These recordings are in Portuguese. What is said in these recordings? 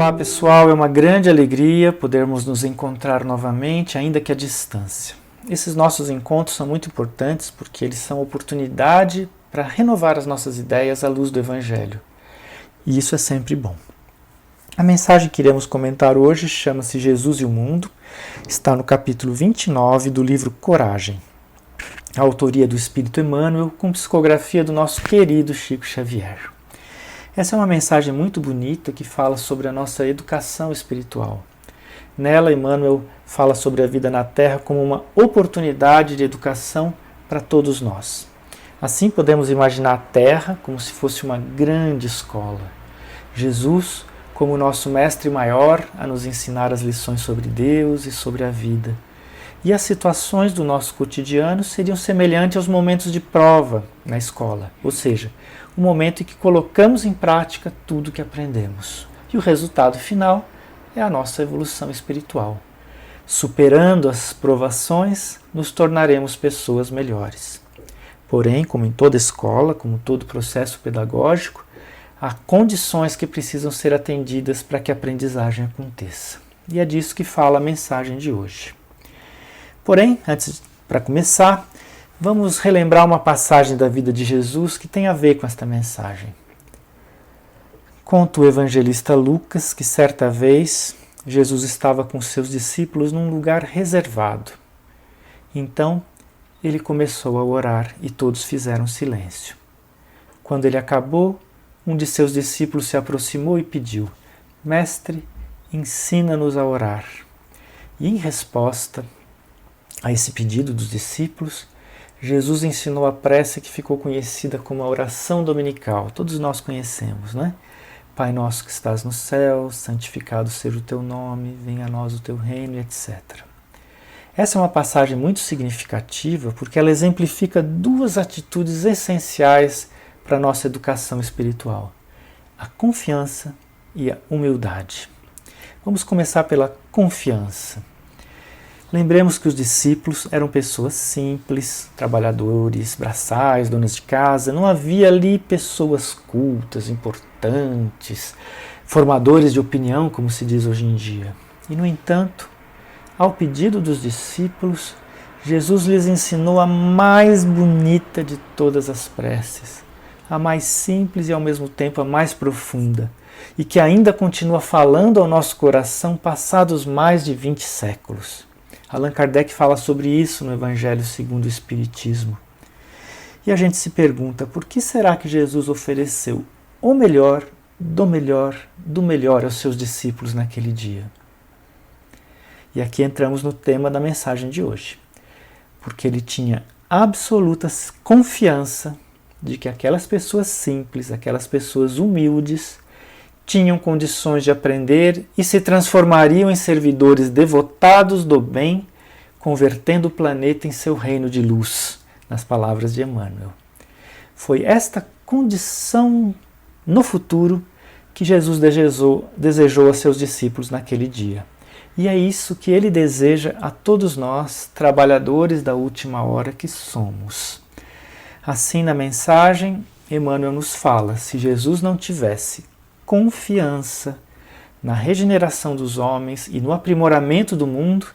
Olá pessoal, é uma grande alegria podermos nos encontrar novamente, ainda que à distância. Esses nossos encontros são muito importantes porque eles são oportunidade para renovar as nossas ideias à luz do Evangelho. E isso é sempre bom. A mensagem que iremos comentar hoje chama-se Jesus e o Mundo, está no capítulo 29 do livro Coragem. A autoria do Espírito Emmanuel, com psicografia do nosso querido Chico Xavier. Essa é uma mensagem muito bonita que fala sobre a nossa educação espiritual. Nela, Emmanuel fala sobre a vida na Terra como uma oportunidade de educação para todos nós. Assim, podemos imaginar a Terra como se fosse uma grande escola. Jesus como nosso mestre maior a nos ensinar as lições sobre Deus e sobre a vida. E as situações do nosso cotidiano seriam semelhantes aos momentos de prova na escola, ou seja, o momento em que colocamos em prática tudo que aprendemos. E o resultado final é a nossa evolução espiritual. Superando as provações, nos tornaremos pessoas melhores. Porém, como em toda escola, como todo processo pedagógico, há condições que precisam ser atendidas para que a aprendizagem aconteça. E é disso que fala a mensagem de hoje. Porém, para começar, vamos relembrar uma passagem da vida de Jesus que tem a ver com esta mensagem. Conta o evangelista Lucas que certa vez Jesus estava com seus discípulos num lugar reservado. Então, ele começou a orar e todos fizeram silêncio. Quando ele acabou, um de seus discípulos se aproximou e pediu: Mestre, ensina-nos a orar. E em resposta a esse pedido dos discípulos, Jesus ensinou a prece que ficou conhecida como a oração dominical. Todos nós conhecemos, né? Pai nosso que estás no céu, santificado seja o teu nome, venha a nós o teu reino, etc. Essa é uma passagem muito significativa porque ela exemplifica duas atitudes essenciais para a nossa educação espiritual: a confiança e a humildade. Vamos começar pela confiança. Lembremos que os discípulos eram pessoas simples, trabalhadores, braçais, donas de casa. Não havia ali pessoas cultas, importantes, formadores de opinião, como se diz hoje em dia. E, no entanto, ao pedido dos discípulos, Jesus lhes ensinou a mais bonita de todas as preces, a mais simples e, ao mesmo tempo, a mais profunda, e que ainda continua falando ao nosso coração passados mais de 20 séculos. Allan Kardec fala sobre isso no Evangelho segundo o Espiritismo. E a gente se pergunta, por que será que Jesus ofereceu o melhor, do melhor, do melhor aos seus discípulos naquele dia? E aqui entramos no tema da mensagem de hoje. Porque ele tinha absoluta confiança de que aquelas pessoas simples, aquelas pessoas humildes, tinham condições de aprender e se transformariam em servidores devotados do bem, convertendo o planeta em seu reino de luz, nas palavras de Emmanuel. Foi esta condição no futuro que Jesus desejou a seus discípulos naquele dia. E é isso que ele deseja a todos nós, trabalhadores da última hora que somos. Assim, na mensagem, Emmanuel nos fala: se Jesus não tivesse confiança na regeneração dos homens e no aprimoramento do mundo,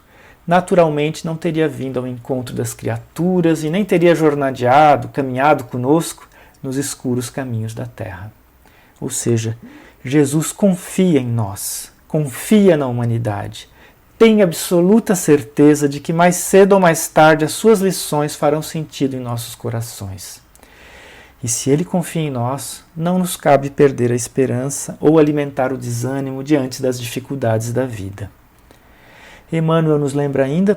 naturalmente não teria vindo ao encontro das criaturas e nem teria jornadeado, caminhado conosco nos escuros caminhos da terra. Ou seja, Jesus confia em nós, confia na humanidade, tem absoluta certeza de que mais cedo ou mais tarde as suas lições farão sentido em nossos corações. E se ele confia em nós, não nos cabe perder a esperança ou alimentar o desânimo diante das dificuldades da vida. Emmanuel nos lembra ainda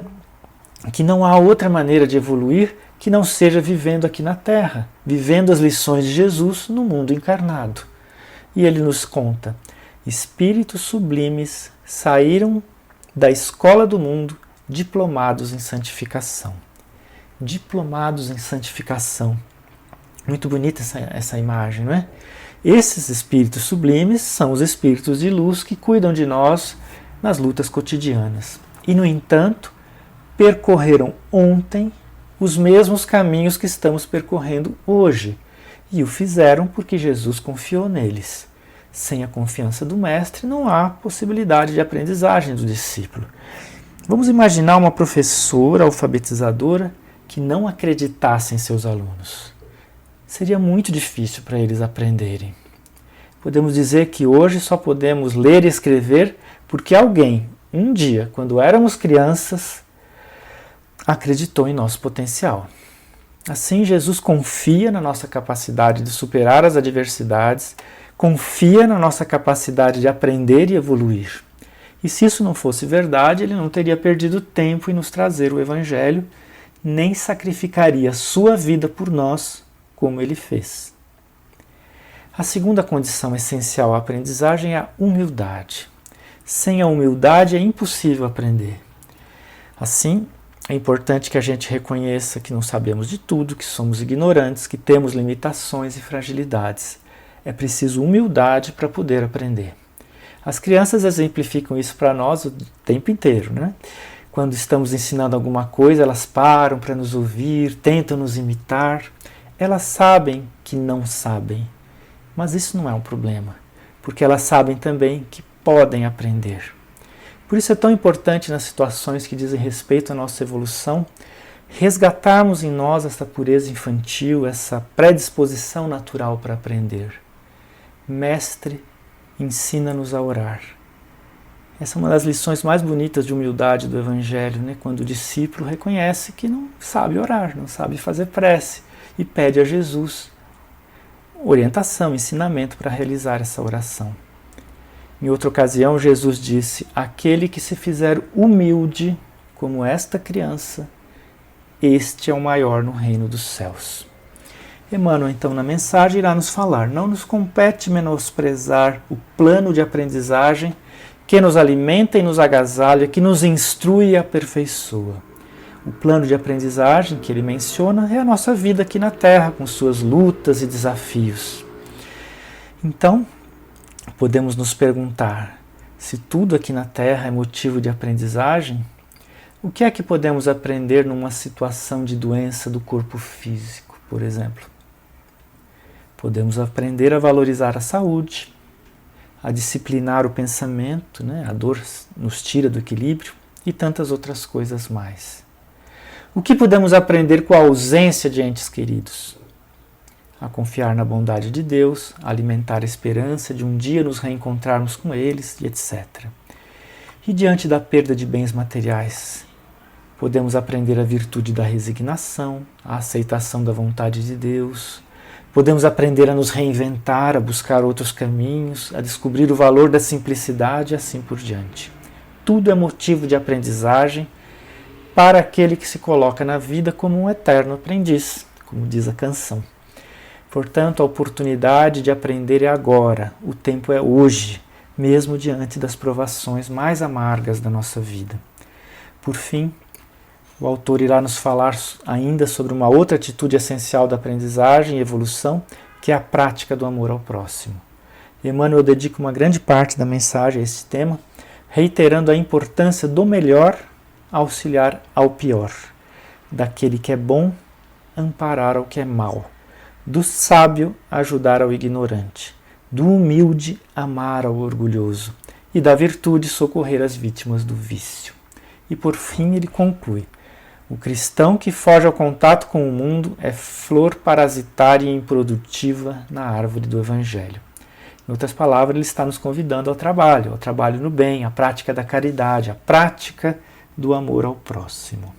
que não há outra maneira de evoluir que não seja vivendo aqui na Terra, vivendo as lições de Jesus no mundo encarnado. E ele nos conta: espíritos sublimes saíram da escola do mundo diplomados em santificação. Diplomados em santificação. Muito bonita essa imagem, não é? Esses espíritos sublimes são os espíritos de luz que cuidam de nós nas lutas cotidianas. E, no entanto, percorreram ontem os mesmos caminhos que estamos percorrendo hoje. E o fizeram porque Jesus confiou neles. Sem a confiança do mestre, não há possibilidade de aprendizagem do discípulo. Vamos imaginar uma professora alfabetizadora que não acreditasse em seus alunos. Seria muito difícil para eles aprenderem. Podemos dizer que hoje só podemos ler e escrever porque alguém, um dia, quando éramos crianças, acreditou em nosso potencial. Assim, Jesus confia na nossa capacidade de superar as adversidades, confia na nossa capacidade de aprender e evoluir. E se isso não fosse verdade, ele não teria perdido tempo em nos trazer o Evangelho, nem sacrificaria sua vida por nós, como ele fez. A segunda condição essencial à aprendizagem é a humildade. Sem a humildade é impossível aprender. Assim, é importante que a gente reconheça que não sabemos de tudo, que somos ignorantes, que temos limitações e fragilidades. É preciso humildade para poder aprender. As crianças exemplificam isso para nós o tempo inteiro, né? Quando estamos ensinando alguma coisa, elas param para nos ouvir, tentam nos imitar. Elas sabem que não sabem, mas isso não é um problema, porque elas sabem também que podem aprender. Por isso é tão importante nas situações que dizem respeito à nossa evolução, resgatarmos em nós essa pureza infantil, essa predisposição natural para aprender. Mestre, ensina-nos a orar. Essa é uma das lições mais bonitas de humildade do Evangelho, né? Quando o discípulo reconhece que não sabe orar, não sabe fazer prece e pede a Jesus orientação, ensinamento para realizar essa oração. Em outra ocasião, Jesus disse: aquele que se fizer humilde como esta criança, este é o maior no reino dos céus. Emmanuel, então, na mensagem, irá nos falar: não nos compete menosprezar o plano de aprendizagem que nos alimenta e nos agasalha, que nos instrui e aperfeiçoa. O plano de aprendizagem que ele menciona é a nossa vida aqui na Terra, com suas lutas e desafios. Então, podemos nos perguntar: se tudo aqui na Terra é motivo de aprendizagem, o que é que podemos aprender numa situação de doença do corpo físico, por exemplo? Podemos aprender a valorizar a saúde, a disciplinar o pensamento, né? A dor nos tira do equilíbrio e tantas outras coisas mais. O que podemos aprender com a ausência de entes queridos? A confiar na bondade de Deus, a alimentar a esperança de um dia nos reencontrarmos com eles e etc. E diante da perda de bens materiais, podemos aprender a virtude da resignação, a aceitação da vontade de Deus. Podemos aprender a nos reinventar, a buscar outros caminhos, a descobrir o valor da simplicidade e assim por diante. Tudo é motivo de aprendizagem para aquele que se coloca na vida como um eterno aprendiz, como diz a canção. Portanto, a oportunidade de aprender é agora, o tempo é hoje, mesmo diante das provações mais amargas da nossa vida. Por fim, o autor irá nos falar ainda sobre uma outra atitude essencial da aprendizagem e evolução, que é a prática do amor ao próximo. Emmanuel dedica uma grande parte da mensagem a esse tema, reiterando a importância do melhor auxiliar ao pior, daquele que é bom amparar ao que é mau, do sábio ajudar ao ignorante, do humilde amar ao orgulhoso e da virtude socorrer as vítimas do vício. E por fim ele conclui: o cristão que foge ao contato com o mundo é flor parasitária e improdutiva na árvore do Evangelho. Em outras palavras, ele está nos convidando ao trabalho no bem, à prática da caridade, à prática do amor ao próximo.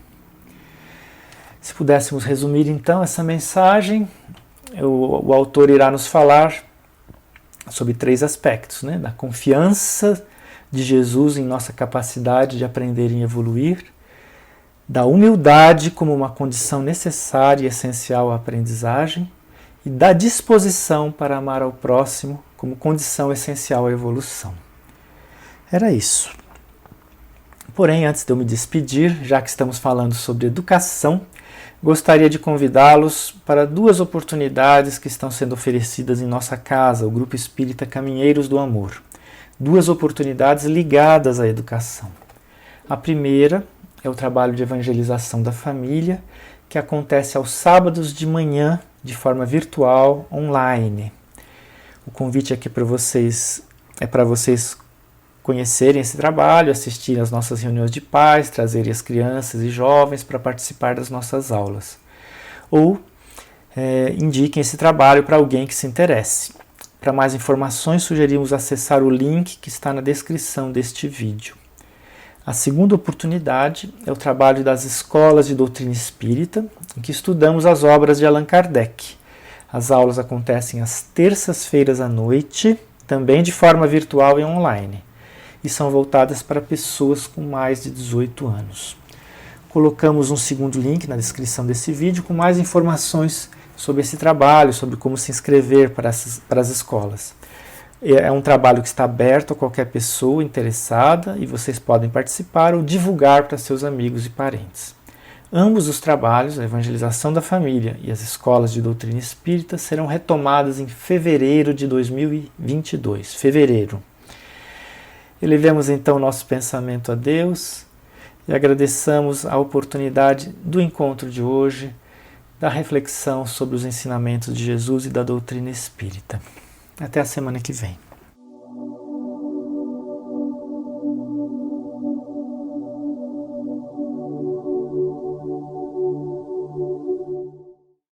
Se pudéssemos resumir então essa mensagem, o autor irá nos falar sobre 3 aspectos, né? Da confiança de Jesus em nossa capacidade de aprender e evoluir, da humildade como uma condição necessária e essencial à aprendizagem e da disposição para amar ao próximo como condição essencial à evolução. Era isso. Porém, antes de eu me despedir, já que estamos falando sobre educação, gostaria de convidá-los para 2 oportunidades que estão sendo oferecidas em nossa casa, o Grupo Espírita Caminheiros do Amor. 2 oportunidades ligadas à educação. A primeira é o trabalho de evangelização da família, que acontece aos sábados de manhã, de forma virtual, online. O convite aqui para vocês é para vocês conhecerem esse trabalho, assistirem às nossas reuniões de pais, trazerem as crianças e jovens para participar das nossas aulas. Ou indiquem esse trabalho para alguém que se interesse. Para mais informações, sugerimos acessar o link que está na descrição deste vídeo. A segunda oportunidade é o trabalho das escolas de doutrina espírita, em que estudamos as obras de Allan Kardec. As aulas acontecem às terças-feiras à noite, também de forma virtual e online, e são voltadas para pessoas com mais de 18 anos. Colocamos um segundo link na descrição desse vídeo com mais informações sobre esse trabalho, sobre como se inscrever para as escolas. É um trabalho que está aberto a qualquer pessoa interessada e vocês podem participar ou divulgar para seus amigos e parentes. Ambos os trabalhos, a evangelização da família e as escolas de doutrina espírita, serão retomadas em fevereiro de 2022. Fevereiro. Elevemos então nosso pensamento a Deus e agradeçamos a oportunidade do encontro de hoje, da reflexão sobre os ensinamentos de Jesus e da doutrina espírita. Até a semana que vem.